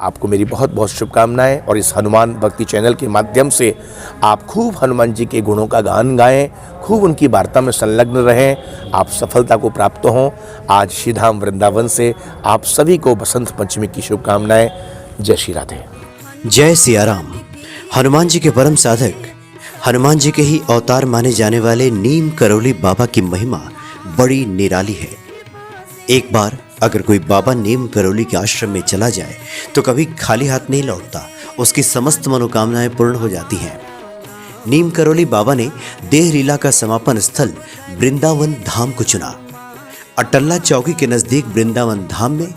आपको मेरी बहुत बहुत शुभकामनाएं और इस हनुमान भक्ति चैनल के माध्यम से आप खूब हनुमान जी के गुणों का गान गाएं, खूब उनकी वार्ता में संलग्न रहें, आप सफलता को प्राप्त हों। आज श्री धाम वृंदावन से आप सभी को बसंत पंचमी की शुभकामनाएं। जय श्री राधे। जय सिया राम। हनुमान जी के परम साधक, हनुमान जी के ही अवतार माने जाने वाले नीम करौली बाबा की महिमा बड़ी निराली है। एक बार अगर कोई बाबा नीम करौली के आश्रम में चला जाए तो कभी खाली हाथ नहीं लौटता, उसकी समस्त मनोकामनाएं पूर्ण हो जाती हैं। नीम करौली बाबा ने देह लीला का समापन स्थल वृंदावन धाम को चुना। अटल्ला चौकी के नज़दीक वृंदावन धाम में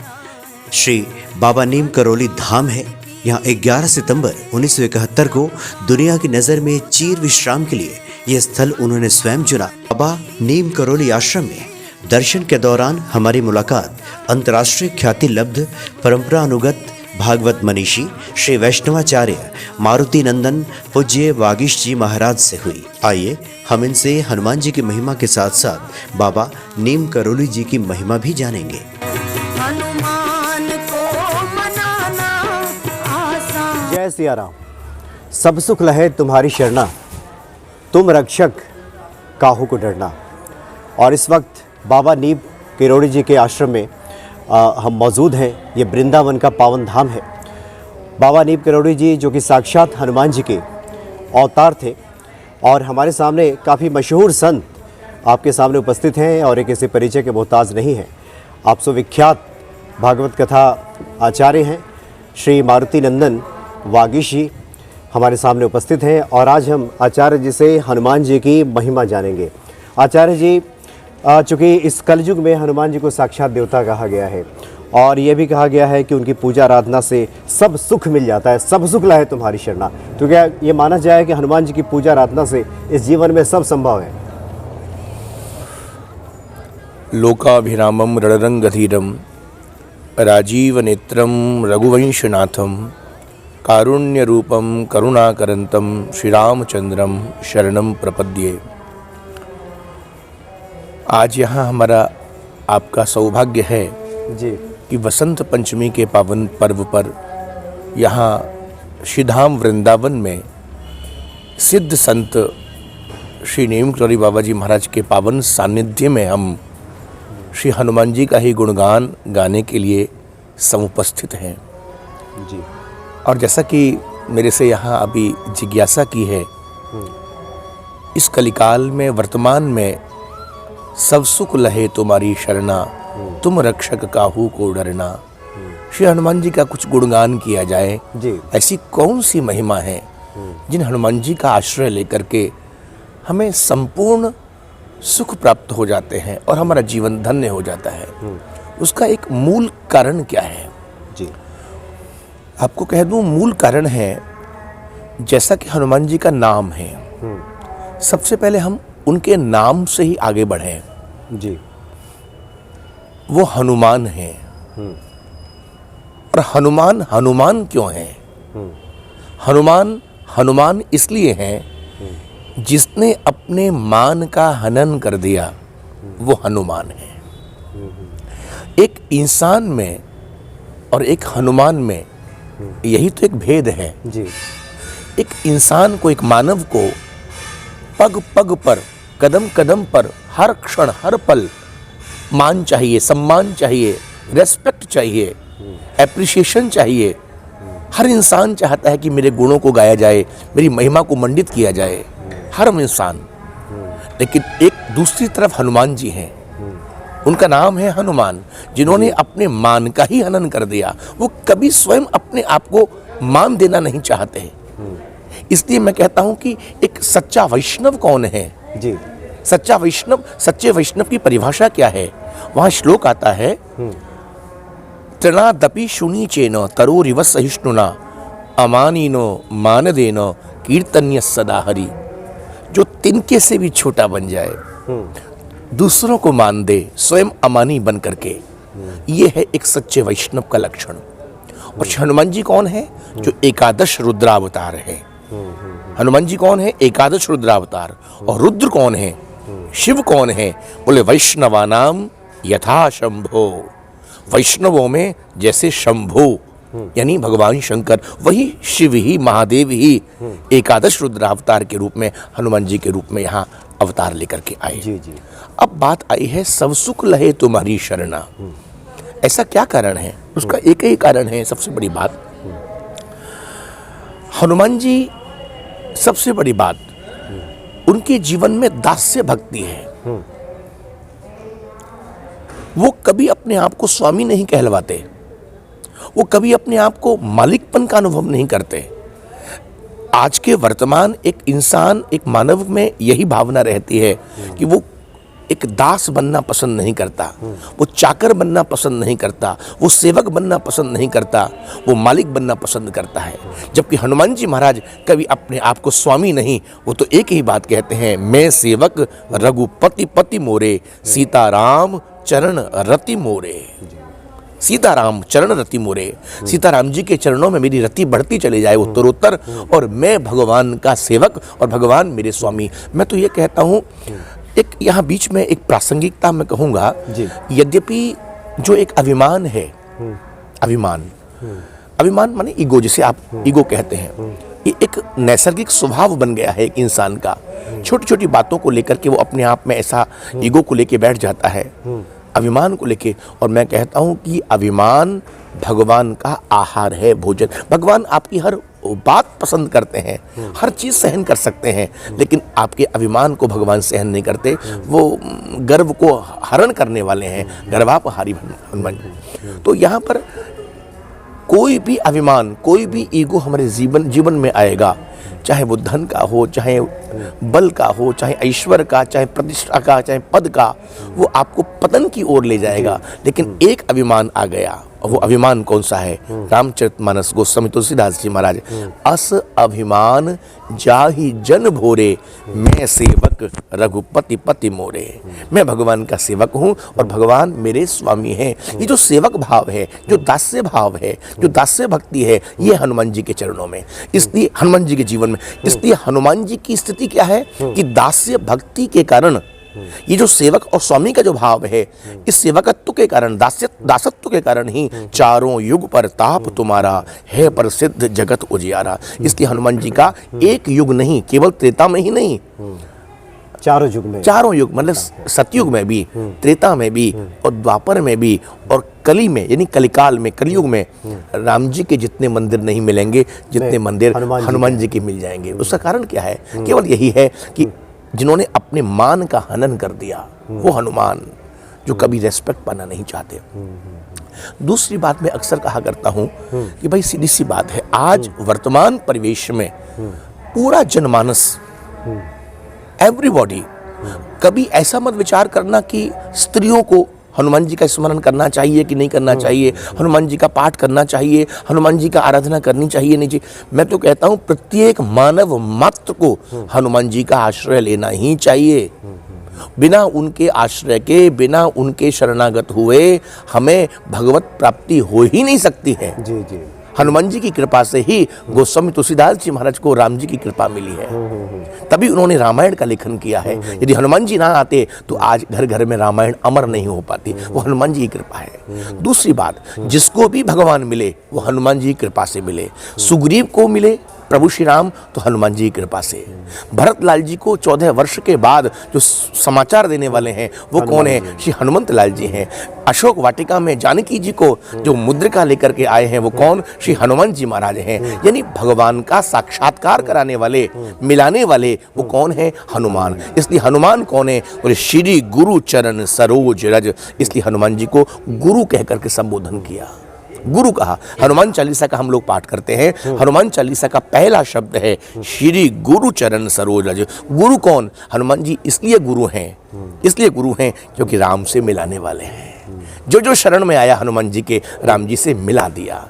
श्री बाबा नीम करौली धाम है। यहाँ 11 सितंबर 1971 को दुनिया की नज़र में चीर विश्राम के लिए यह स्थल उन्होंने स्वयं चुना। बाबा नीम करौली आश्रम में दर्शन के दौरान हमारी मुलाकात अंतर्राष्ट्रीय ख्याति लब्ध परंपरा अनुगत भागवत मनीषी श्री वैष्णवाचार्य मारुति नंदन पूज्य वागीश जी महाराज से हुई। आइए हम इनसे हनुमान जी की महिमा के साथ साथ बाबा नीम करौली जी की महिमा भी जानेंगे। जय सिया राम। सब सुख लहे तुम्हारी शरणा, तुम रक्षक काहू को डरना। और इस वक्त बाबा नीम करौली जी के आश्रम में हम मौजूद हैं। ये वृंदावन का पावन धाम है। बाबा नीम करौली जी जो कि साक्षात हनुमान जी के अवतार थे और हमारे सामने काफ़ी मशहूर संत आपके सामने उपस्थित हैं और एक ऐसे परिचय के मोहताज नहीं हैं। आप सो विख्यात भागवत कथा आचार्य हैं श्री मारुति नंदन वागीश जी हमारे सामने उपस्थित हैं और आज हम आचार्य जी से हनुमान जी की महिमा जानेंगे। आचार्य जी, चूँकि इस कलयुग में हनुमान जी को साक्षात देवता कहा गया है और ये भी कहा गया है कि उनकी पूजा आराधना से सब सुख मिल जाता है, सब सुख लहे तुम्हारी शरणा। तो क्या ये माना जाए कि हनुमान जी की पूजा आराधना से इस जीवन में सब संभव है? लोकाभिरामम रणरंगधीरम राजीव नेत्रम रघुवंशनाथम कारुण्य रूपम करुणाकरंतम श्री रामचंद्रम शरणम प्रपद्ये। आज यहाँ हमारा आपका सौभाग्य है जी कि वसंत पंचमी के पावन पर्व पर यहाँ श्री धाम वृंदावन में सिद्ध संत श्री नीम करौली बाबा जी महाराज के पावन सानिध्य में हम श्री हनुमान जी का ही गुणगान गाने के लिए समुपस्थित हैं जी। और जैसा कि मेरे से यहाँ अभी जिज्ञासा की है, इस कलिकाल में वर्तमान में सब सुख लहे तुम्हारी शरणा, तुम रक्षक काहू को डरना। श्री हनुमान जी का कुछ गुणगान किया जाए जी। ऐसी कौन सी महिमा है जिन हनुमान जी का आश्रय लेकर के हमें संपूर्ण सुख प्राप्त हो जाते हैं और हमारा जीवन धन्य हो जाता है? उसका एक मूल कारण क्या है? जी आपको कह दूं, मूल कारण है जैसा कि हनुमान जी का नाम है। सबसे पहले हम उनके नाम से ही आगे बढ़ें। जी। वो हनुमान हैं। और हनुमान हनुमान क्यों है? हनुमान हनुमान इसलिए हैं जिसने अपने मान का हनन कर दिया, वो हनुमान है। एक इंसान में और एक हनुमान में यही तो एक भेद है जी। एक इंसान को, एक मानव को पग पग पर, कदम कदम पर, हर क्षण हर पल मान चाहिए, सम्मान चाहिए, रेस्पेक्ट चाहिए, एप्रिसिएशन चाहिए। हर इंसान चाहता है कि मेरे गुणों को गाया जाए, मेरी महिमा को मंडित किया जाए, हर इंसान। लेकिन एक दूसरी तरफ हनुमान जी हैं, उनका नाम है हनुमान, जिन्होंने अपने मान का ही हनन कर दिया। वो कभी स्वयं अपने आप को मान देना नहीं चाहते। इसलिए मैं कहता हूं कि एक सच्चा वैष्णव कौन है जी। सच्चा वैष्णव, सच्चे वैष्णव की परिभाषा क्या है? वहां श्लोक आता है, तृणादपि शुनि चेन तरोरिव सहिष्णुना अमानीनो मानदेनो कीर्तन्य सदा हरि। जो तिनके से भी छोटा बन जाए, दूसरों को मान दे, स्वयं अमानी बन करके, ये है एक सच्चे वैष्णव का लक्षण। और हनुमान जी कौन है? जो एकादश रुद्रावतार है। हनुमान जी कौन है? एकादश रुद्रावतार। और रुद्र कौन है? शिव कौन है? बोले वैष्णवानाम यथा शंभो। वैष्णवों में जैसे शंभो यानी भगवान शंकर, वही शिव ही, महादेव ही एकादश रुद्र अवतार के रूप में, हनुमान जी के रूप में यहाँ अवतार लेकर के आए। जी जी। अब बात आई है सब सुख लहे तुम्हारी शरणा। ऐसा क्या कारण है? उसका एक ही कारण है, सबसे बड़ी बात, हनुमान जी सबसे बड़ी बात, उनके जीवन में दास्य भक्ति है। वो कभी अपने आप को स्वामी नहीं कहलवाते, वो कभी अपने आप को मालिकपन का अनुभव नहीं करते। आज के वर्तमान एक इंसान, एक मानव में यही भावना रहती है कि वो एक दास बनना पसंद नहीं करता, वो चाकर बनना पसंद नहीं करता, वो सेवक बनना पसंद नहीं करता, वो मालिक बनना पसंद करता है। जबकि हनुमान जी महाराज कभी अपने आप को स्वामी नहीं, वो तो एक ही बात कहते हैं, मैं सेवक रघुपति पति मोरे, सीताराम चरण रति मोरे। सीताराम चरण रति मोरे, सीताराम जी के चरणों में मेरी रति बढ़ती चली जाए उत्तरोत्तर, और मैं भगवान का सेवक और भगवान मेरे स्वामी। मैं तो ये कहता हूँ, एक यहाँ बीच में एक प्रासंगिकता मैं कहूँगा, यद्यपि जो एक अभिमान है, अभिमान माने ईगो, जिसे आप ईगो कहते हैं, ये एक नैसर्गिक स्वभाव बन गया है एक इंसान का। छोटी छोटी बातों को लेकर के वो अपने आप में ऐसा ईगो को लेके बैठ जाता है, अभिमान को लेके। और मैं कहता हूं कि अभिमान भगवान का आहार है, भोजन। भगवान आपकी हर बात पसंद करते हैं, हर चीज सहन कर सकते हैं, लेकिन आपके अभिमान को भगवान सहन नहीं करते। वो गर्व को हरण करने वाले हैं, गर्वापहारी हनुमान। तो यहाँ पर कोई भी अभिमान, कोई भी ईगो हमारे जीवन में आएगा, चाहे वो धन का हो, चाहे बल का हो, चाहे ऐश्वर्य का, चाहे प्रतिष्ठा का, चाहे पद का, वो आपको पतन की ओर ले जाएगा। लेकिन एक अभिमान आ गया, और वो अभिमान कौन सा है? रामचरितमानस गोस्वामी तुलसीदास जी महाराज, अस अभिमान जाहि जन भोरे, मैं सेवक रघुपति पति मोरे। मैं भगवान का सेवक हूँ और भगवान मेरे स्वामी हैं। ये जो सेवक भाव है, जो दास्य भाव है, जो दास्य भक्ति है, ये हनुमान जी के चरणों में, इसलिए हनुमान जी के जीवन में, इसलिए हनुमान जी की स्थिति क्या है कि दास्य भक्ति के कारण, ये जो सेवक और स्वामी का जो भाव है, इस सेवकत्व के कारण, दासत्व के कारण ही चारों युग पर ताप तुम्हारा है प्रसिद्ध जगत उजियारा। इसलिए हनुमान जी का एक युग नहीं, केवल त्रेता में ही नहीं, चारों युग मतलब सतयुग में भी, त्रेता में भी, और द्वापर में भी, और कली में यानी कलिकाल में, कलयुग में राम जी के जितने मंदिर नहीं मिलेंगे, जितने मंदिर हनुमान जी के मिल जाएंगे। उसका कारण क्या है? केवल यही है कि जिन्होंने अपने मान का हनन कर दिया, वो हनुमान जो कभी रेस्पेक्ट पाना नहीं चाहते। दूसरी बात मैं अक्सर कहा करता हूं कि भाई सीधी सी बात है, आज वर्तमान परिवेश में पूरा जनमानस, एवरीबॉडी, कभी ऐसा मत विचार करना कि स्त्रियों को हनुमान जी का स्मरण करना चाहिए कि नहीं करना चाहिए, हनुमान जी का पाठ करना चाहिए, हनुमान जी का आराधना करनी चाहिए नहीं चाहिए। मैं तो कहता हूं प्रत्येक मानव मात्र को हनुमान जी का आश्रय लेना ही चाहिए। बिना उनके आश्रय के, बिना उनके शरणागत हुए हमें भगवत प्राप्ति हो ही नहीं सकती है। जी जी। हनुमान जी की कृपा से ही गोस्वामी तुलसीदास जी महाराज को राम जी की कृपा मिली है, तभी उन्होंने रामायण का लेखन किया है। यदि हनुमान जी ना आते तो आज घर घर में रामायण अमर नहीं हो पाती, वो हनुमान जी की कृपा है। दूसरी बात, जिसको भी भगवान मिले वो हनुमान जी की कृपा से मिले। सुग्रीव को मिले प्रभु श्री राम तो हनुमान जी की कृपा से। भरत लाल जी को 14 वर्ष के बाद जो समाचार देने वाले हैं वो कौन है? श्री हनुमंत लाल जी हैं। अशोक वाटिका में जानकी जी को जो मुद्रिका लेकर के आए हैं वो कौन? श्री हनुमान जी महाराज हैं। यानी भगवान का साक्षात्कार कराने वाले, मिलाने वाले वो कौन है? हनुमान। इसलिए हनुमान कौन है? और श्री गुरु चरण सरोज रज, इसलिए हनुमान जी को गुरु कहकर के संबोधन किया, गुरु कहा। हनुमान चालीसा का हम लोग पाठ करते हैं, हनुमान चालीसा का पहला शब्द है श्री गुरु चरण सरोज रज। गुरु कौन? हनुमान जी इसलिए गुरु हैं, इसलिए गुरु हैं क्योंकि राम से मिलाने वाले हैं। जो जो शरण में आया हनुमान जी के, राम जी से मिला दिया।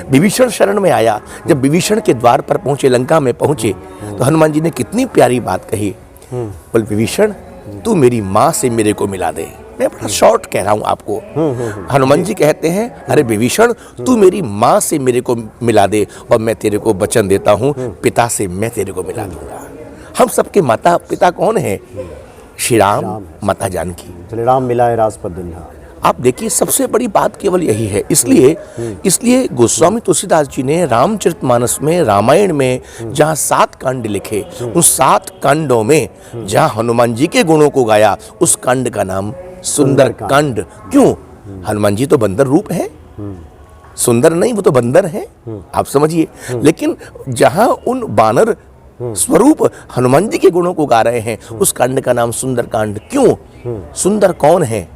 विभीषण शरण में आया, जब विभीषण के द्वार पर पहुंचे, लंका में पहुंचे, तो हनुमान जी ने कितनी प्यारी बात कही, बोल विभीषण तू मेरी माँ से मेरे को मिला दे। मैं बड़ा शॉर्ट कह रहा हूं आपको। हनुमान जी कहते हैं, अरे विभीषण तू मेरी माँ से मेरे को मिला दे और मैं तेरे को वचन देता हूं पिता से मैं तेरे को मिला दूंगा। हम सबके माता पिता कौन है? श्री राम, माता जानकी। चले राम मिलाए राजपद दुल्हा। आप देखिए सबसे बड़ी बात केवल यही है। इसलिए गोस्वामी तुलसीदास जी ने रामचरितमानस में, रामायण में जहाँ 7 कांड लिखे, उन 7 कांडों में जहाँ हनुमान जी के गुणों को गाया, उस कांड का नाम सुंदर कांड। क्यों? हनुमान जी तो बंदर रूप है, सुंदर नहीं, वो तो बंदर है, आप समझिए। लेकिन जहाँ उन बानर स्वरूप हनुमान जी के गुणों को गा रहे हैं, उस कांड का नाम सुंदर कांड। क्यों? सुंदर कौन है?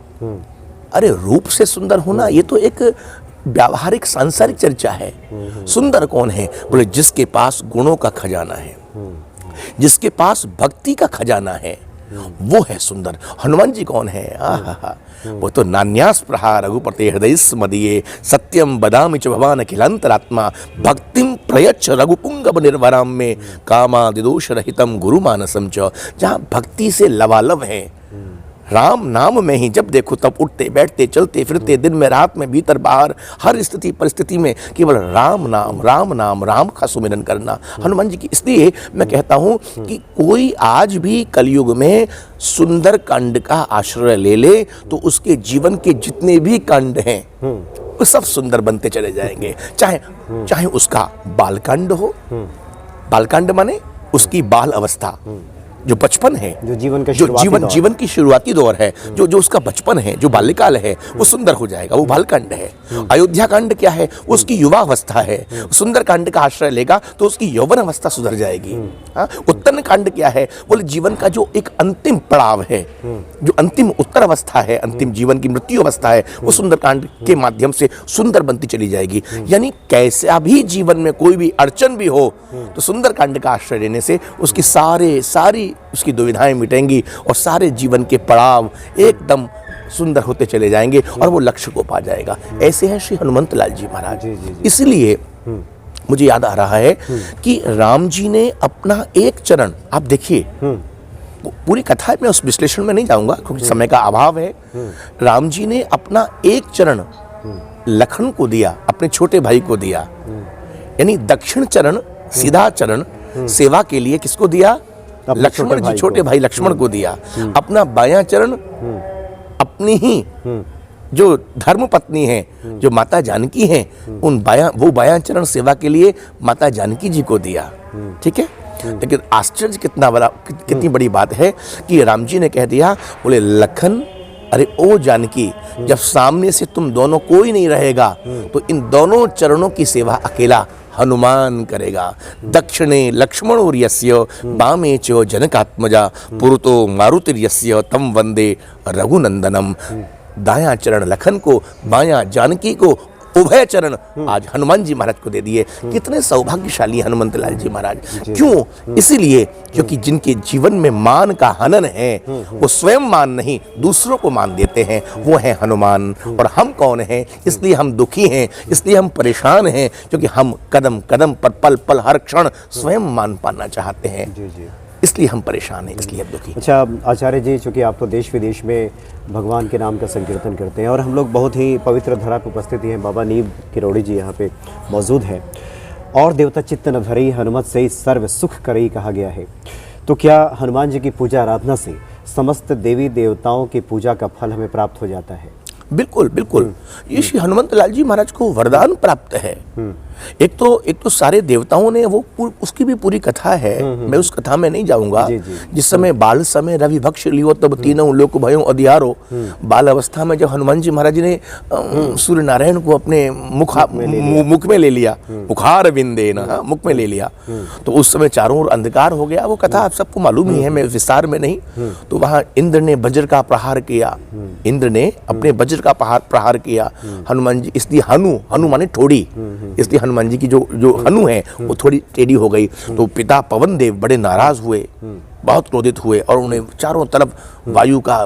अरे रूप से सुंदर होना ये तो एक व्यावहारिक सांसारिक चर्चा है। सुंदर कौन है? बोले जिसके पास गुणों का खजाना है, जिसके पास भक्ति का खजाना है, वो है सुंदर। हनुमान जी कौन है? आहा, वो तो नान्यास प्रहार रघुपते हृदय मदीये सत्यम बदामि च भवान अखिलांतरात्मा भक्तिम प्रयच्छ रघुपुंगव निर्वराम में कामादिदोष रहितम गुरु मानसम च। जहाँ भक्ति से लबालब है, राम नाम में ही जब देखो तब उठते बैठते चलते फिरते, दिन में रात में भीतर बाहर, हर स्थिति परिस्थिति में केवल राम नाम राम का सुमिरन करना हनुमान जी की। इसलिए मैं कहता हूं कि कोई आज भी कलयुग में सुंदर कांड का आश्रय ले ले तो उसके जीवन के जितने भी कांड हैं वो सब सुंदर बनते चले जाएंगे। चाहे उसका बालकांड हो, बालकांड माने उसकी बाल अवस्था, जो बचपन है, जो जीवन की शुरुआती दौर है, जो उसका बचपन है, जो बाल्यकाल है, वो सुंदर हो जाएगा, वो बालकांड है। अयोध्या कांड क्या है? उसकी युवा अवस्था है। सुंदर कांड का आश्रय लेगा तो उसकी यौवन अवस्था सुधर जाएगी। उत्तन कांड क्या है? बोले जीवन का जो एक अंतिम पड़ाव है, जो अंतिम उत्तर अवस्था है, अंतिम जीवन की मृत्यु अवस्था है, वो सुंदर कांड के माध्यम से सुंदर बनती चली जाएगी। यानी कैसा भी जीवन में कोई भी अड़चन भी हो तो सुंदर कांड का आश्रय लेने से उसकी सारी उसकी दुविधाएं मिटेंगी और सारे जीवन के पड़ाव एकदम सुंदर होते चले जाएंगे और वो लक्ष्य को पा जाएगा। ऐसे हैं श्री हनुमंत लाल जी महाराज। इसलिए मुझे याद आ रहा है कि राम जी ने अपना एक चरण, आप देखिए पूरी कथा में उस विश्लेषण में नहीं जाऊंगा क्योंकि समय का अभाव है। राम जी ने अपना एक चरण लखन को दिया, अपने छोटे भाई को दिया। यानी दक्षिण चरण, सीधा चरण सेवा के लिए किसको दिया? लक्ष्मण जी, छोटे भाई लक्ष्मण को दिया। अपना बायां चरण अपनी ही जो धर्म पत्नी है, जो माता जानकी हैं, वो बायां चरण सेवा के लिए माता जानकी जी को दिया। ठीक है। लेकिन आश्चर्य कितनी बड़ी बात है कि राम जी ने कह दिया, बोले लखन, अरे ओ जानकी, जब सामने से तुम दोनों कोई नहीं रहेगा तो इन दोनों चरणों की सेवा अकेला हनुमान करेगा। दक्षिणे लक्ष्मण और यस्य बामे च जनकात्मजा पुरतो मारुतिर्यस्य तम वंदे रघुनंदनम। दायां चरण लखन को, बायां जानकी को, उभय चरण आज हनुमान जी महाराज को दे दिए। कितने सौभाग्यशाली हनुमंत लाल जी महाराज। क्यों? इसीलिए क्योंकि जिनके जीवन में मान का हनन है, वो स्वयं मान नहीं दूसरों को मान देते हैं, वो है हनुमान। और हम कौन हैं? इसलिए हम दुखी हैं, इसलिए हम परेशान हैं, क्योंकि हम कदम कदम पर, पल पल, हर क्षण स्वयं मान पाना चाहते हैं। इसलिए हम परेशान हैं, इसलिए हम दुखी। अच्छा आचार्य जी, चूँकि आप तो देश विदेश में भगवान के नाम का संकीर्तन करते हैं और हम लोग बहुत ही पवित्र धरा पर उपस्थित हैं। बाबा नीब किरोड़ी जी यहाँ पे मौजूद हैं। और देवता चित्त न भरई हनुमत से सर्व सुख करई कहा गया है। तो क्या हनुमान जी की पूजा आराधना से समस्त देवी देवताओं की पूजा का फल हमें प्राप्त हो जाता है? बिल्कुल बिल्कुल। ये श्री हनुमंत लाल जी महाराज को वरदान प्राप्त है। एक तो सारे देवताओं ने वो उसकी भी पूरी कथा है। मैं उस कथा में नहीं जाऊंगा। जिस समय बाल समय रवि भक्ष लियो तब तीनों लोक भयो अधियारो। बाल अवस्था में जब हनुमान जी महाराज ने सूर्य नारायण को अपने मुख में ले लिया, मुखार बिंदे ना, मुख में ले लिया, तो उस समय चारों ओर अंधकार हो गया। वो कथा आप सबको मालूम ही है, मैं विस्तार में नहीं। तो वहां इंद्र ने वज्र का प्रहार किया, इंद्र ने अपने वज्र का प्रहार किया हनुमान जी। इसलिए हनु माने ठोड़ी, इसलिए हनुमान जी की जो हनु है वो थोड़ी टेढ़ी हो गई। तो पिता पवन देव बड़े नाराज हुए, बहुत क्रोधित हुए और उन्हें चारों तरफ वायु का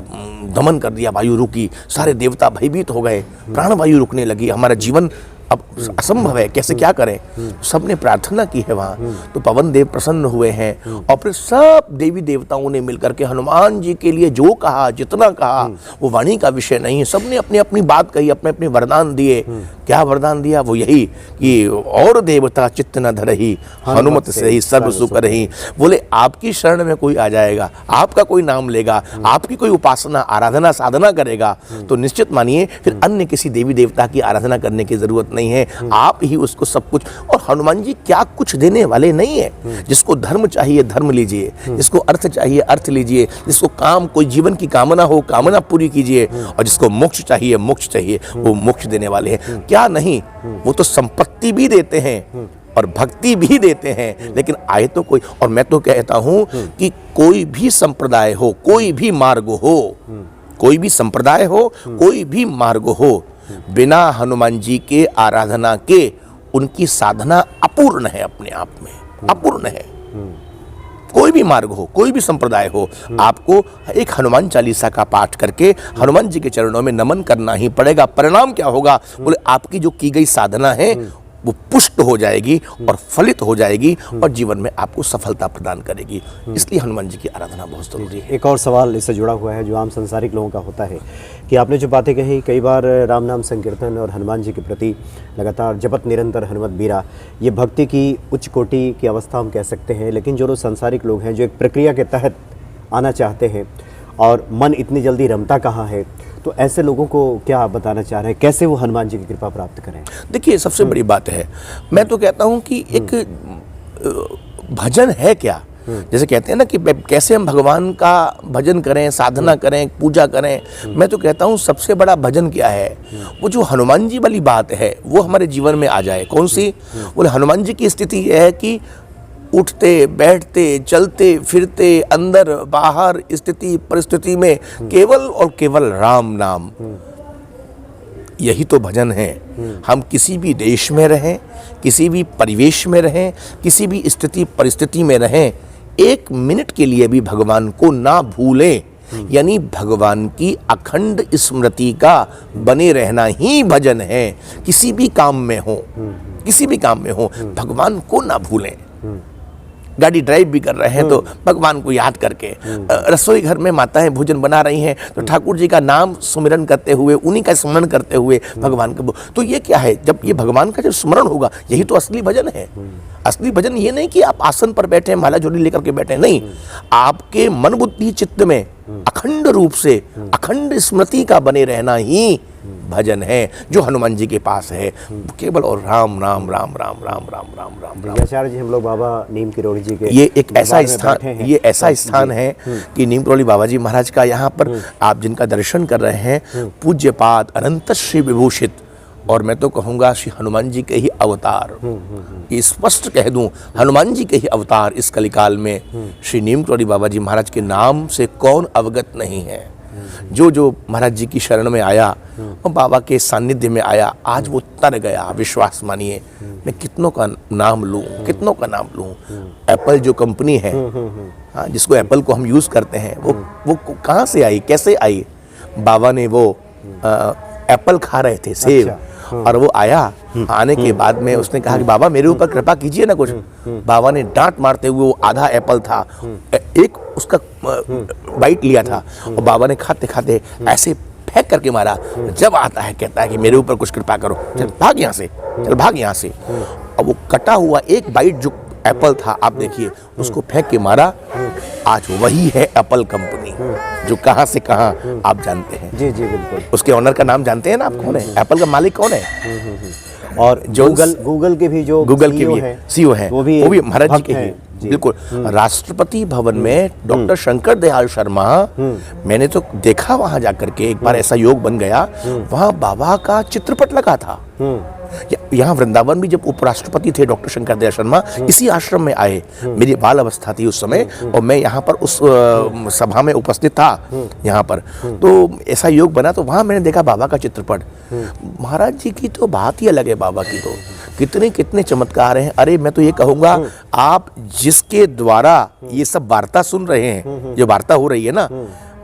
दमन कर दिया। वायु रुकी, सारे देवता भयभीत हो गए, प्राण वायु रुकने लगी। हमारा जीवन अब असंभव है, कैसे क्या करें। सबने प्रार्थना की है वहाँ, तो पवन देव प्रसन्न हुए हैं और फिर सब देवी देवताओं ने मिलकर के हनुमान जी के लिए जो कहा, जितना कहा, वो वाणी का विषय नहीं है। सबने अपनी अपनी बात कही, अपने अपने वरदान दिए। क्या वरदान दिया? वो यही कि और देवता चित्त न धरही, हनुमत से ही सर्व सुख रही। बोले आपकी शरण में कोई आ जाएगा, आपका कोई नाम लेगा, आपकी कोई उपासना आराधना साधना करेगा, तो निश्चित मानिए फिर अन्य किसी देवी देवता की आराधना करने की जरूरत नहीं है, आप ही उसको सब कुछ। और हनुमान जी क्या कुछ देने वाले नहीं है। जिसको धर्म चाहिए धर्म लीजिए, जिसको अर्थ चाहिए अर्थ लीजिए, जिसको काम कोई जीवन की कामना हो कामना पूरी कीजिए, और जिसको मोक्ष चाहिए मोक्ष चाहिए, वो मोक्ष देने वाले हैं। क्या नहीं, वो तो संपत्ति भी देते हैं और भक्ति भी देते हैं, लेकिन आए तो कोई। और मैं तो कहता हूं कि कोई भी संप्रदाय हो, कोई भी मार्ग हो, कोई भी संप्रदाय हो, कोई भी मार्ग हो, बिना हनुमान जी के आराधना के उनकी साधना अपूर्ण है, अपने आप में अपूर्ण है। कोई भी मार्ग हो, कोई भी संप्रदाय हो, आपको एक हनुमान चालीसा का पाठ करके हनुमान जी के चरणों में नमन करना ही पड़ेगा। परिणाम क्या होगा? बोले आपकी जो की गई साधना है वो पुष्ट हो जाएगी और फलित हो जाएगी और जीवन में आपको सफलता प्रदान करेगी। इसलिए हनुमान जी की आराधना बहुत जरूरी है। एक और सवाल इससे जुड़ा हुआ है जो आम संसारिक लोगों का होता है कि आपने जो बातें कही, कई बार राम नाम संकीर्तन और हनुमान जी के प्रति लगातार जपत निरंतर हनुमत बीरा, ये भक्ति की उच्च कोटि की अवस्था हम कह सकते हैं। लेकिन जो संसारिक लोग हैं जो एक प्रक्रिया के तहत आना चाहते हैं और मन इतनी जल्दी रमता कहाँ है, तो ऐसे लोगों को क्या आप बताना चाह रहे हैं, कैसे वो हनुमान जी की कृपा प्राप्त करें? देखिए सबसे बड़ी बात है, मैं तो कहता हूं कि एक भजन है क्या, जैसे कहते हैं ना कि कैसे हम भगवान का भजन करें, साधना करें, पूजा करें। मैं तो कहता हूं सबसे बड़ा भजन क्या है, वो जो हनुमान जी वाली बात है वो हमारे जीवन में आ जाए। कौन सी? बोले हनुमान जी की स्थिति यह है कि उठते बैठते चलते फिरते अंदर बाहर स्थिति परिस्थिति में केवल और केवल राम नाम, यही तो भजन है। हम किसी भी देश में रहें, किसी भी परिवेश में रहें, किसी भी स्थिति परिस्थिति में रहें, एक मिनट के लिए भी भगवान को ना भूलें, यानी भगवान की अखंड स्मृति का बने रहना ही भजन है। किसी भी काम में हो, किसी भी काम में हो, भगवान को ना भूलें। गाड़ी ड्राइव भी कर रहे हैं तो भगवान को याद करके, रसोई घर में माताएं भोजन बना रही हैं तो ठाकुर जी का नाम सुमिरन करते हुए, उन्हीं का स्मरण करते हुए भगवान का। तो ये क्या है, जब ये भगवान का जब स्मरण होगा, यही तो असली भजन है। असली भजन ये नहीं कि आप आसन पर बैठे माला झोली लेकर के बैठे, नहीं, आपके मन बुद्धि चित्त में अखंड रूप से अखंड स्मृति का बने रहना ही भजन है जो हनुमान जी के पास है। केवल और राम राम राम राम राम राम राम राम राम। आचार्य जी, हम लोग बाबा नीम किरोड़ी जी के ये एक ऐसा स्थान, ये ऐसा स्थान है कि नीम किरोड़ी बाबा जी महाराज का, यहाँ पर आप जिनका दर्शन कर रहे हैं, पूज्यपाद अनंत श्री विभूषित, और मैं तो कहूँगा श्री हनुमान जी के ही अवतार, ये स्पष्ट कह दूं, हनुमान जी के ही अवतार इस कलिकाल में श्री नीम किरोड़ी बाबा जी महाराज के नाम से कौन अवगत नहीं है। जो महाराज जी की शरण में आया और बाबा के सानिध्य में आया, आज वो तर गया। विश्वास मानिए, मैं कितनों का नाम लूं, कितनों का नाम लूं। एप्पल जो कंपनी है, हाँ, जिसको एप्पल को हम यूज करते हैं, वो कहाँ से आई, कैसे आई? बाबा ने वो एप्पल खा रहे थे, सेब, और वो आया, आने के बाद में उसने कहा कि बाबा मेरे ऊपर कृपा कीजिए ना कुछ। बाबा ने डांट मारते हुए, वो आधा एप्पल था, एक उसका बाइट लिया था और बाबा ने खाते खाते ऐसे फेंक करके मारा। जब आता है कहता है कि मेरे ऊपर कुछ कृपा करो, चल भाग यहाँ से, चल भाग यहाँ से। और वो कटा हुआ एक बाइट जो एप्पल था, आप देखिए, उसको फेंक के मारा। आज वही है एप्पल कंपनी, जो कहाँ से कहाँ आप जानते हैं। जी जी बिल्कुल। उसके ऑनर का नाम जानते हैं ना आप, कौन है? एप्पल का मालिक कौन है? और जो गूगल के भी जो सीईओ है, वो भी महाराज जी के ही। बिल्कुल। राष्ट्रपति भवन में डॉक्टर शंकर दयाल शर्मा, मैंने तो देखा वहां जाकर के, एक बार ऐसा योग बन गया, वहां बाबा का चित्रपट लगा था। यहाँ वृंदावन भी जब उपराष्ट्रपति थे डॉक्टर शंकर दयाल शर्मा, इसी आश्रम में आए। मेरी बाल अवस्था थी उस समय और मैं यहाँ पर उस सभा में उपस्थित था यहाँ पर, तो ऐसा योग बना, तो वहाँ मैंने देखा बाबा का चित्रपट। महाराज जी की तो बात ही अलग है, बाबा की तो कितने कितने चमत्कार हैं। अरे मैं तो ये कहूँगा, आप जिसके द्वारा ये सब वार्ता सुन रहे हैं, जो वार्ता हो रही है ना,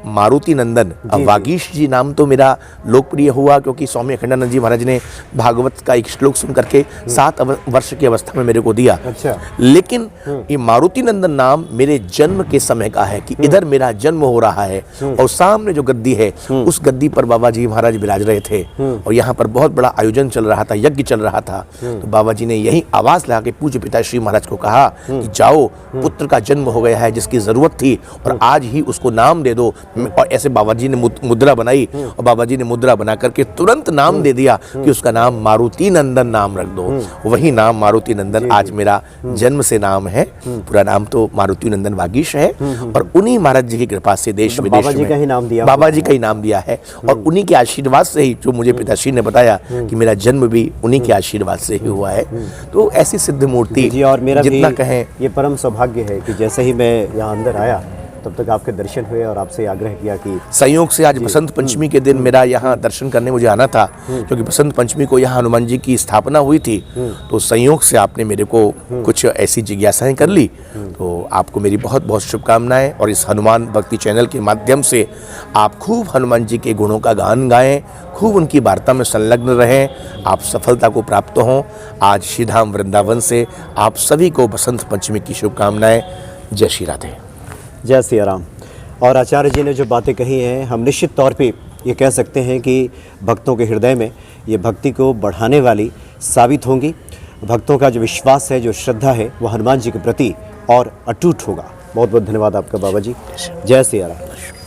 मारुति नंदन। अब वागीश जी नाम तो मेरा लोकप्रिय हुआ क्योंकि स्वामी अखंडानंद जी महाराज ने भागवत का एक श्लोक सुन करके 7 वर्ष की अवस्था में मेरे को दिया। अच्छा। लेकिन ये मारुति नंदन नाम मेरे जन्म के समय का है कि इधर मेरा जन्म हो रहा है और सामने जो गद्दी है उस गद्दी पर बाबा जी महाराज विराज रहे थे और यहाँ पर बहुत बड़ा आयोजन चल रहा था, यज्ञ चल रहा था। तो बाबा जी ने यही आवाज लगा के पूज्य पिता श्री महाराज को कहा कि जाओ, पुत्र का जन्म हो गया है जिसकी जरूरत थी और आज ही उसको नाम दे दो। और ऐसे बाबा जी ने मुद्रा बनाई और बाबा जी ने मुद्रा बना करके तुरंत नाम दे दिया कि उसका नाम मारुति नंदन नाम रख दो। वही नाम मारुति नंदन आज मेरा जन्म से नाम है। पूरा नाम तो मारुति नंदन वागीश है और उन्हीं महाराज जी की कृपा से देश विदेश बाबा जी का ही नाम दिया, बाबा जी का ही नाम दिया है और उन्हीं के आशीर्वाद से ही, जो मुझे पिताश्री ने बताया कि मेरा जन्म भी उन्हीं के आशीर्वाद से ही हुआ है। तो ऐसी सिद्ध मूर्ति जी। और मेरा जितना भी कहें ये परम सौभाग्य है कि जैसे ही मैं यहाँ अंदर आया तब तक आपके दर्शन हुए और आपसे आग्रह किया कि संयोग से आज बसंत पंचमी के दिन मेरा यहाँ दर्शन करने मुझे आना था क्योंकि बसंत पंचमी को यहाँ हनुमान जी की स्थापना हुई थी। तो संयोग से आपने मेरे को कुछ ऐसी जिज्ञासाएं कर ली। तो आपको मेरी बहुत बहुत शुभकामनाएं और इस हनुमान भक्ति चैनल के माध्यम से आप खूब हनुमान जी के गुणों का गान गाएं, खूब उनकी वार्ता में संलग्न रहें, आप सफलता को प्राप्त हों। आज श्री धाम वृंदावन से आप सभी को बसंत पंचमी की शुभकामनाएं। जय श्री राधे। जय सिया राम। और आचार्य जी ने जो बातें कही हैं, हम निश्चित तौर पे ये कह सकते हैं कि भक्तों के हृदय में ये भक्ति को बढ़ाने वाली साबित होंगी। भक्तों का जो विश्वास है, जो श्रद्धा है, वो हनुमान जी के प्रति और अटूट होगा। बहुत बहुत धन्यवाद आपका बाबा जी। जय सिया राम।